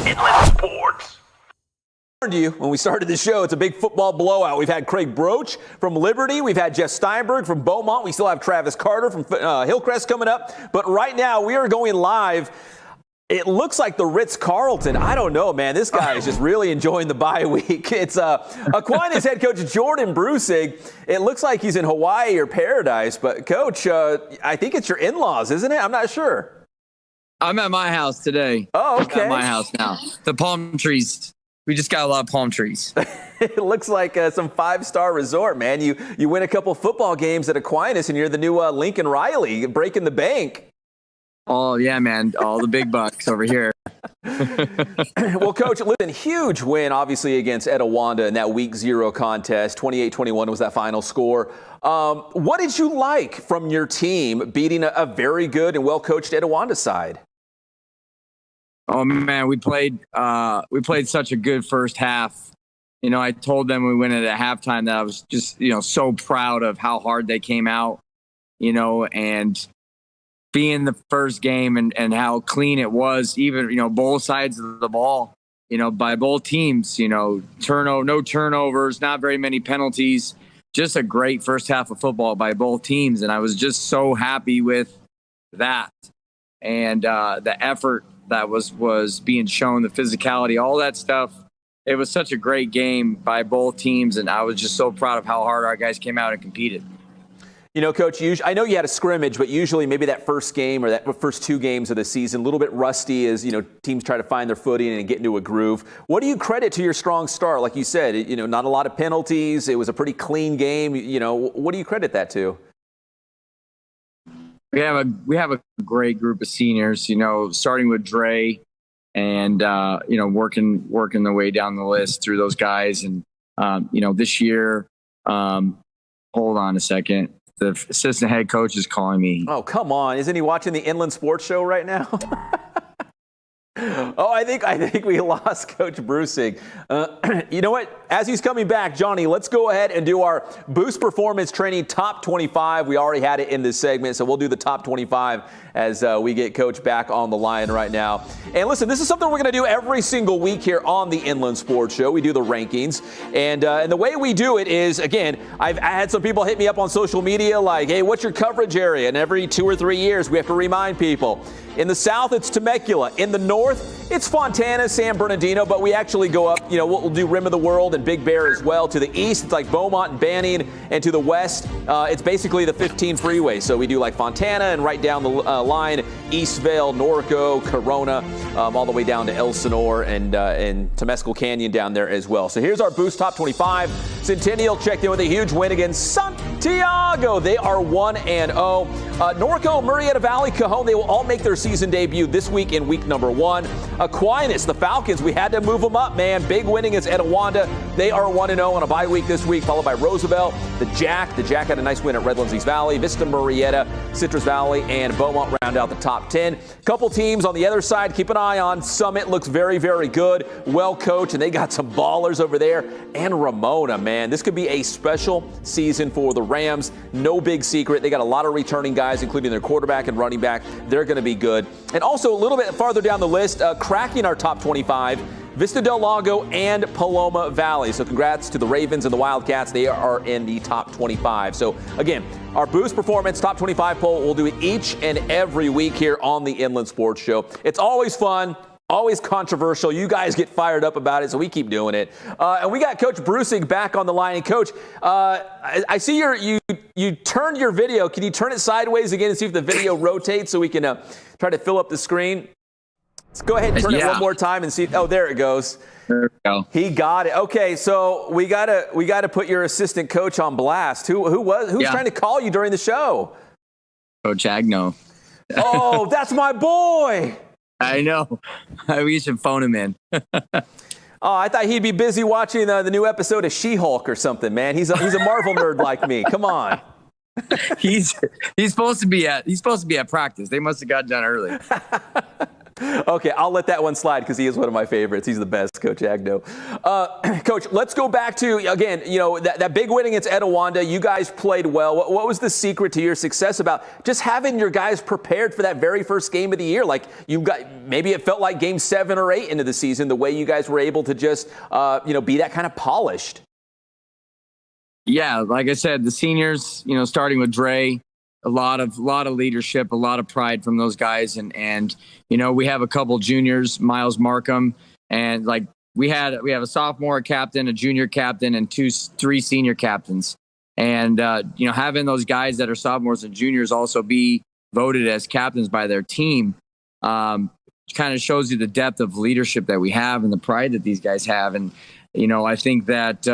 Inland Sports. You when we started the show, it's a big football blowout. We've had Craig Broach from Liberty. We've had Jeff Steinberg from Beaumont. We still have Travis Carter from Hillcrest coming up. But right now, we are going live. It looks like the Ritz-Carlton. I don't know, man. This guy is just really enjoying the bye week. It's Aquinas head coach Jordan Brusig. It looks like he's in Hawaii or paradise. But, Coach, I think it's your in-laws, isn't it? I'm not sure. I'm at my house today. Oh, okay. I'm at my house now. The palm trees. We just got a lot of palm trees. It looks like some five-star resort, man. You win a couple football games at Aquinas, and you're the new Lincoln Riley, breaking the bank. Oh, yeah, man. All the big bucks over here. Well, Coach, listen, huge win, obviously, against Etiwanda in that Week 0 contest. 28-21 was that final score. What did you like from your team beating a very good and well-coached Etiwanda side? Oh, man, we played such a good first half. You know, I told them we went at halftime that I was just, so proud of how hard they came out, and being the first game and how clean it was, even, both sides of the ball, by both teams, no turnovers, not very many penalties, just a great first half of football by both teams. And I was just so happy with that and the effort that was being shown, the physicality, all that stuff. It was such a great game by both teams, and I was just so proud of how hard our guys came out and competed. Coach, I know you had a scrimmage, but usually maybe that first game or that first two games of the season, a little bit rusty as, teams try to find their footing and get into a groove. What do you credit to your strong start? Like you said, not a lot of penalties. It was a pretty clean game. What do you credit that to? We have a great group of seniors, starting with Dre and, working the way down the list through those guys. And, this year, hold on a second. The assistant head coach is calling me. Oh, come on. Isn't he watching the Inland Sports Show right now? Oh, I think we lost Coach Brusig. You know what? As he's coming back, Johnny, let's go ahead and do our Boost Performance Training Top 25. We already had it in this segment, so we'll do the Top 25 as we get Coach back on the line right now. And listen, this is something we're going to do every single week here on the Inland Sports Show. We do the rankings. And the way we do it is, again, I had some people hit me up on social media like, hey, what's your coverage area? And every 2 or 3 years, we have to remind people. In the south, it's Temecula. In the north, it's Fontana, San Bernardino, but we actually go up, we'll do Rim of the World and Big Bear as well. To the east, it's like Beaumont and Banning, and to the west, it's basically the 15 freeway. So we do like Fontana and right down the line, Eastvale, Norco, Corona, all the way down to Elsinore and Temescal Canyon down there as well. So here's our Boost Top 25. Centennial checked in with a huge win against Santiago. They are 1-0. Norco, Murrieta Valley, Cajon, they will all make their season debut this week in week number 1. Aquinas, the Falcons, we had to move them up, man. Big win against Etiwanda. They are 1-0 on a bye week this week, followed by Roosevelt. The Jack had a nice win at Redlands East Valley. Vista, Murrieta, Citrus Valley, and Beaumont round out the top 10. Couple teams on the other side, keep an eye on. Summit looks very, very good. Well coached, and they got some ballers over there. And Ramona, man, this could be a special season for the Rams. No big secret. They got a lot of returning guys, including their quarterback and running back. They're going to be good. And also a little bit farther down the list, cracking our top 25, Vista del Lago and Paloma Valley. So congrats to the Ravens and the Wildcats. They are in the top 25. So again, our Boost Performance Top 25 poll, we'll do it each and every week here on the Inland Sports Show. It's always fun. Always controversial. You guys get fired up about it, so we keep doing it. And we got Coach Brusig back on the line. And Coach, I see you turned your video. Can you turn it sideways again and see if the video rotates so we can try to fill up the screen? Let's go ahead and turn it one more time and see. Oh, there it goes. There we go. He got it. Okay, so we gotta put your assistant coach on blast. Who's trying to call you during the show? Coach Agno. Oh, that's my boy. I know. We should phone him in. Oh, I thought he'd be busy watching the new episode of She-Hulk or something, man. He's a Marvel nerd like me. Come on. He's supposed to be at practice. They must have got done early. Okay, I'll let that one slide because he is one of my favorites. He's the best, Coach Agno. Coach, let's go back to, again, that big win against Etiwanda. You guys played well. What was the secret to your success about just having your guys prepared for that very first game of the year? Like maybe it felt like game 7 or 8 into the season, the way you guys were able to just, be that kind of polished. Yeah, like I said, the seniors, starting with Dre, a lot of leadership, a lot of pride from those guys. And we have a couple juniors, Miles Markham, and we have a sophomore captain, a junior captain, and 3 senior captains. And, having those guys that are sophomores and juniors also be voted as captains by their team kind of shows you the depth of leadership that we have and the pride that these guys have. And, I think that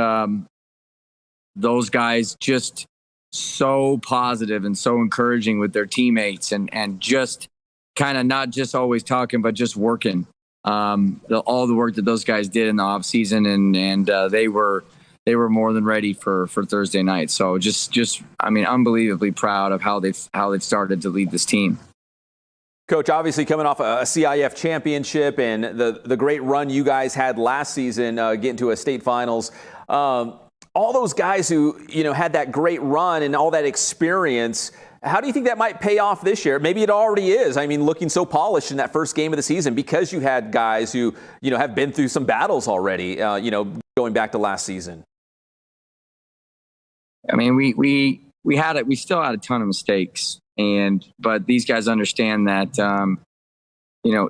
those guys just so positive and so encouraging with their teammates and just kind of not just always talking, but just working. All the work that those guys did in the off season and they were more than ready for Thursday night. So unbelievably proud of how they've started to lead this team. Coach, obviously coming off a CIF championship and the great run you guys had last season, getting to a state finals. All those guys who, had that great run and all that experience, how do you think that might pay off this year? Maybe it already is. I mean, looking so polished in that first game of the season because you had guys who, have been through some battles already, going back to last season. I mean, we still had a ton of mistakes, but these guys understand that,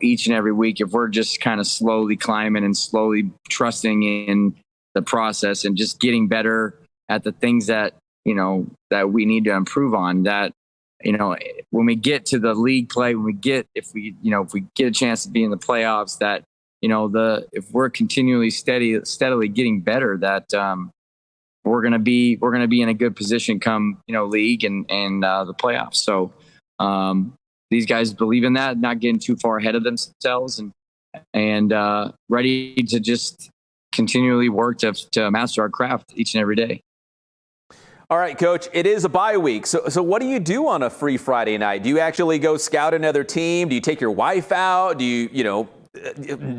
each and every week, if we're just kind of slowly climbing and slowly trusting in the process and just getting better at the things that, that we need to improve on, that, when we get to the league play, if we get a chance to be in the playoffs, that, if we're continually steadily getting better, that, we're going to be in a good position come, league and the playoffs. So, these guys believe in that, not getting too far ahead of themselves and ready to just continually work to master our craft each and every day. All right, Coach, it is a bye week. So what do you do on a free Friday night? Do you actually go scout another team? Do you take your wife out? Do you,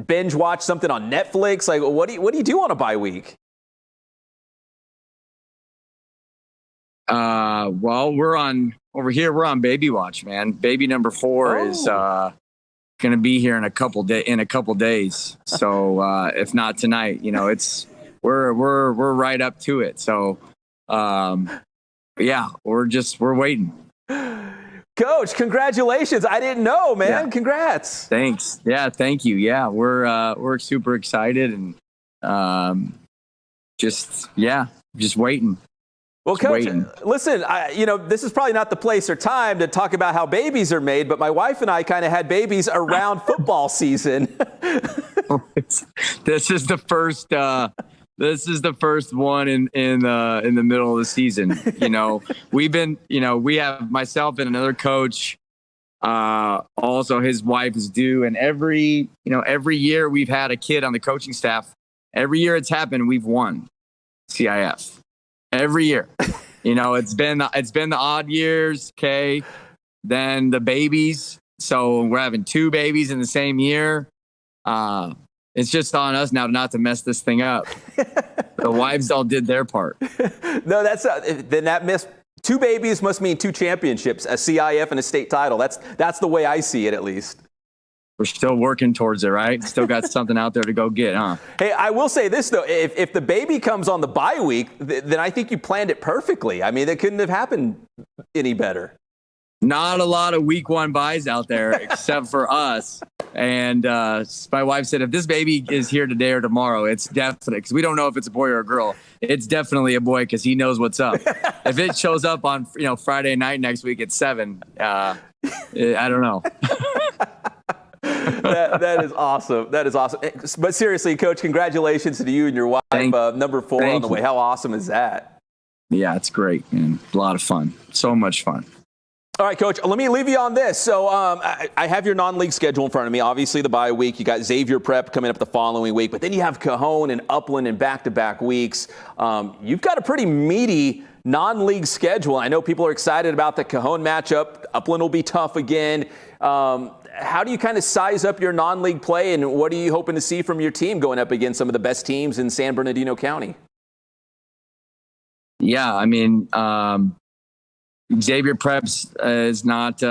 binge watch something on Netflix? Like, what do you do on a bye week? Well, we're on baby watch, man. Baby number 4 is going to be here in a couple days. So if not tonight, we're right up to it. So yeah, we're waiting. Coach, congratulations. I didn't know, man. Yeah. Congrats. Thanks. Yeah, thank you. Yeah, we're super excited and just waiting. Well, Coach, listen, this is probably not the place or time to talk about how babies are made, but my wife and I kind of had babies around football season. This is the first one in the middle of the season. We have myself and another coach. Also, his wife is due, and every year we've had a kid on the coaching staff. Every year it's happened, we've won CIF. Every year, it's been the odd years. Okay, then the babies. So we're having 2 babies in the same year. It's just on us now not to mess this thing up. The wives all did their part. No, then that missed 2 babies must mean 2 championships, a CIF and a state title. That's the way I see it, at least. We're still working towards it, right? Still got something out there to go get, huh? Hey, I will say this, though. If the baby comes on the bye week, then I think you planned it perfectly. I mean, it couldn't have happened any better. Not a lot of week 1 buys out there except for us. And my wife said, if this baby is here today or tomorrow, it's definite, because we don't know if it's a boy or a girl. It's definitely a boy because he knows what's up. If it shows up on Friday night next week at 7, I don't know. That is awesome. That is awesome. But seriously, Coach, congratulations to you and your wife. Number 4 on the way. How awesome is that? Yeah, it's great, man. A lot of fun. So much fun. All right, Coach, let me leave you on this. So I have your non-league schedule in front of me. Obviously, the bye week. You got Xavier Prep coming up the following week. But then you have Cajon and Upland in back-to-back weeks. You've got a pretty meaty non-league schedule. I know people are excited about the Cajon matchup. Upland will be tough again. how do you kind of size up your non-league play, and what are you hoping to see from your team going up against some of the best teams in San Bernardino County? Yeah, I mean, Xavier Preps is not,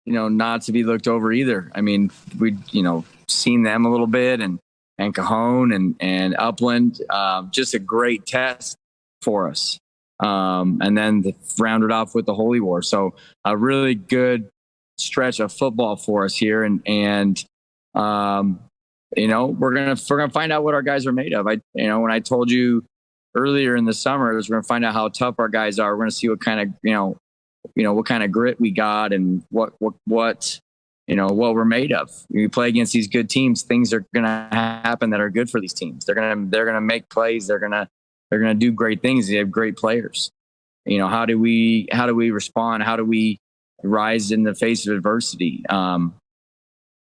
not to be looked over either. I mean, we, seen them a little bit, and Cajon and Upland, just a great test for us. And then rounded off with the Holy War. So a really good stretch of football for us here. And we're going to find out what our guys are made of. When I told you earlier in the summer, we're going to find out how tough our guys are. We're going to see what kind of, what kind of grit we got, and what we're made of. When we play against these good teams, things are going to happen that are good for these teams. They're going to make plays. They're going to do great things. They have great players. How do we respond? How do we rise in the face of adversity?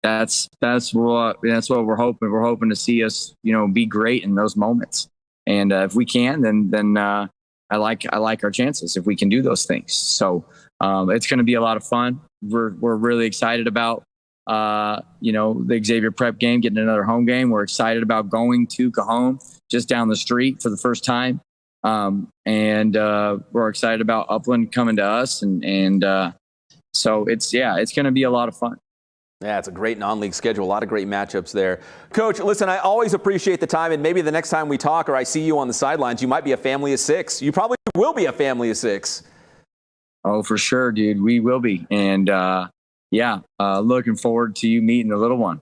That's what we're hoping. We're hoping to see us, be great in those moments. And if we can, then I like our chances if we can do those things. So it's going to be a lot of fun. We're really excited about the Xavier Prep game, getting another home game. We're excited about going to Cajon, just down the street, for the first time. And we're excited about Upland coming to us. And so it's going to be a lot of fun. Yeah, it's a great non-league schedule. A lot of great matchups there. Coach, listen, I always appreciate the time, and maybe the next time we talk or I see you on the sidelines, you might be a family of 6. You probably will be a family of 6. Oh, for sure, dude. We will be. And looking forward to you meeting the little one.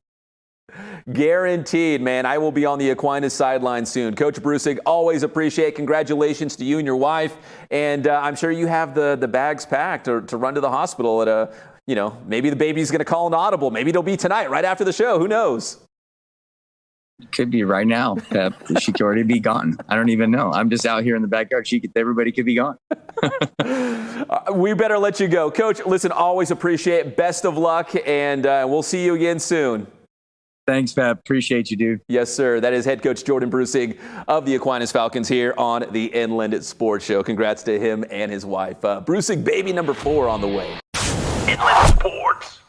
Guaranteed, man. I will be on the Aquinas sideline soon. Coach Brusig, always appreciate. Congratulations to you and your wife. And I'm sure you have the bags packed to run to the hospital at a, maybe the baby's going to call an audible. Maybe it'll be tonight, right after the show. Who knows? It could be right now, Pep. She could already be gone. I don't even know. I'm just out here in the backyard. Everybody could be gone. We better let you go. Coach, listen, always appreciate it. Best of luck, and we'll see you again soon. Thanks, Pep. Appreciate you, dude. Yes, sir. That is head coach Jordan Brusig of the Aquinas Falcons here on the Inland Sports Show. Congrats to him and his wife. Brusig, baby number 4 on the way. Inland Sports.